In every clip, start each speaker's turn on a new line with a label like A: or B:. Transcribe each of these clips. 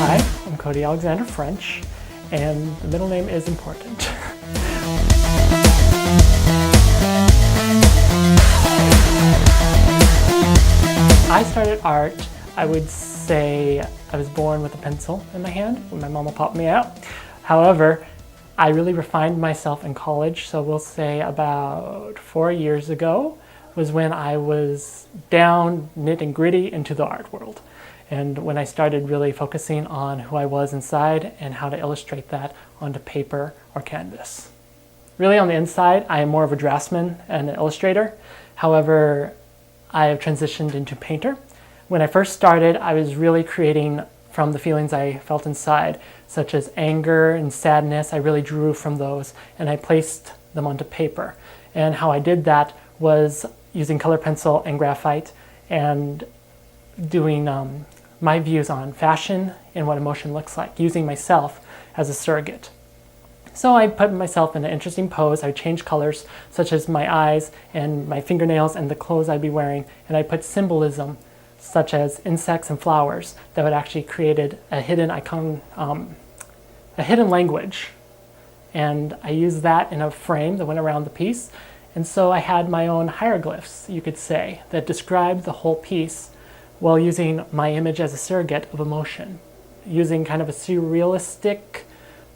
A: Hi, I'm Cody Alexander French, and the middle name is important. I started art, I would say I was born with a pencil in my hand when my mama popped me out. However, I really refined myself in college, so we'll say about 4 years ago was when I was down, knit and gritty into the art world. And when I started really focusing on who I was inside and how to illustrate that onto paper or canvas. Really on the inside, I am more of a draftsman and an illustrator. However, I have transitioned into painter. When I first started, I was really creating from the feelings I felt inside, such as anger and sadness. I really drew from those and I placed them onto paper. And how I did that was using color pencil and graphite and doing my views on fashion and what emotion looks like, using myself as a surrogate. So I put myself in an interesting pose. I changed colors, such as my eyes and my fingernails and the clothes I'd be wearing, and I put symbolism, such as insects and flowers, that would actually created a hidden icon, a hidden language. And I used that in a frame that went around the piece. And so I had my own hieroglyphs, you could say, that described the whole piece while using my image as a surrogate of emotion, using kind of a surrealistic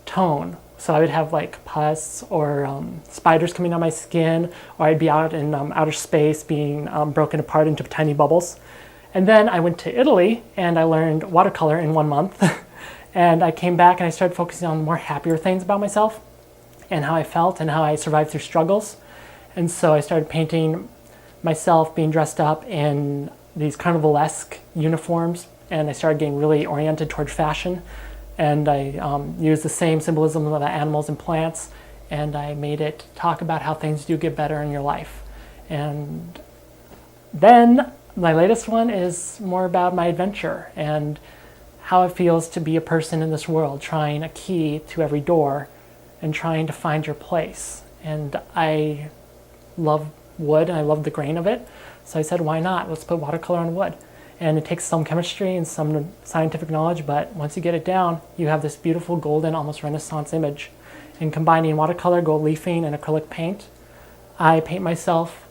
A: tone. So I would have like pus or spiders coming on my skin, or I'd be out in outer space being broken apart into tiny bubbles. And then I went to Italy and I learned watercolor in 1 month. And I came back and I started focusing on more happier things about myself and how I felt and how I survived through struggles. And so I started painting myself being dressed up in these carnivalesque uniforms, and I started getting really oriented towards fashion. And I used the same symbolism of the animals and plants, and I made it talk about how things do get better in your life. And then my latest one is more about my adventure and how it feels to be a person in this world, trying a key to every door and trying to find your place. And I love wood and I love the grain of it. So I said, why not? Let's put watercolor on wood. And it takes some chemistry and some scientific knowledge, but once you get it down, you have this beautiful golden, almost Renaissance image. And combining watercolor, gold leafing, and acrylic paint, I paint myself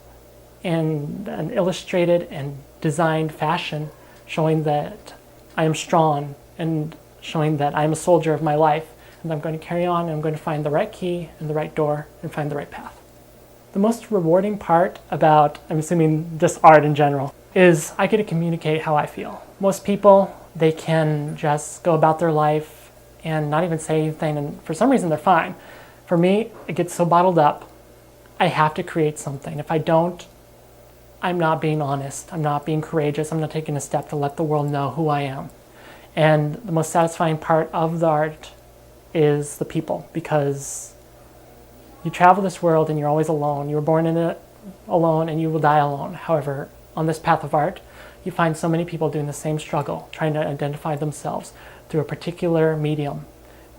A: in an illustrated and designed fashion, showing that I am strong and showing that I am a soldier of my life. And I'm going to carry on and I'm going to find the right key and the right door and find the right path. The most rewarding part about, I'm assuming just art in general, is I get to communicate how I feel. Most people, they can just go about their life and not even say anything, and for some reason they're fine. For me, it gets so bottled up, I have to create something. If I don't, I'm not being honest, I'm not being courageous, I'm not taking a step to let the world know who I am. And the most satisfying part of the art is the people, because you travel this world and you're always alone. You were born in it alone and you will die alone. However, on this path of art, you find so many people doing the same struggle, trying to identify themselves through a particular medium,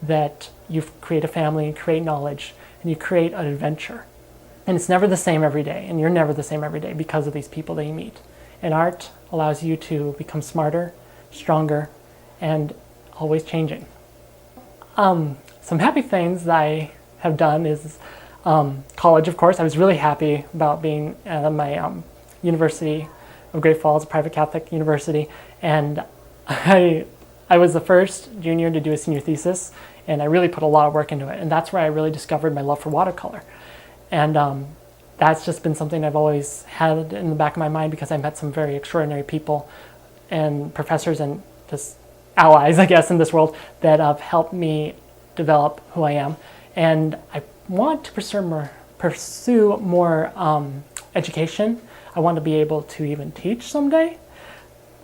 A: that you create a family, you create knowledge, and you create an adventure. And it's never the same every day, and you're never the same every day because of these people that you meet. And art allows you to become smarter, stronger, and always changing. Some happy things that I have done is college, of course. I was really happy about being at my University of Great Falls, a private Catholic university, and I was the first junior to do a senior thesis, and I really put a lot of work into it, and that's where I really discovered my love for watercolor. And that's just been something I've always had in the back of my mind, because I met some very extraordinary people and professors and just allies, I guess, in this world that have helped me develop who I am. And I want to pursue more education. I want to be able to even teach someday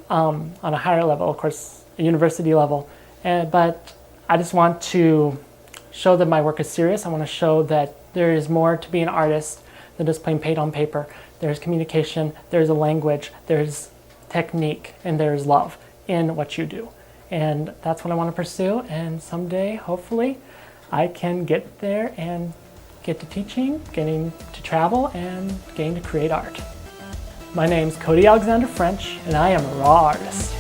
A: on a higher level, of course, a university level. But I just want to show that my work is serious. I want to show that there is more to be an artist than just plain paint on paper. There's communication, there's a language, there's technique, and there's love in what you do. And that's what I want to pursue, and someday, hopefully, I can get there and get to teaching, getting to travel, and getting to create art. My name's Cody Alexander French, and I am a raw artist.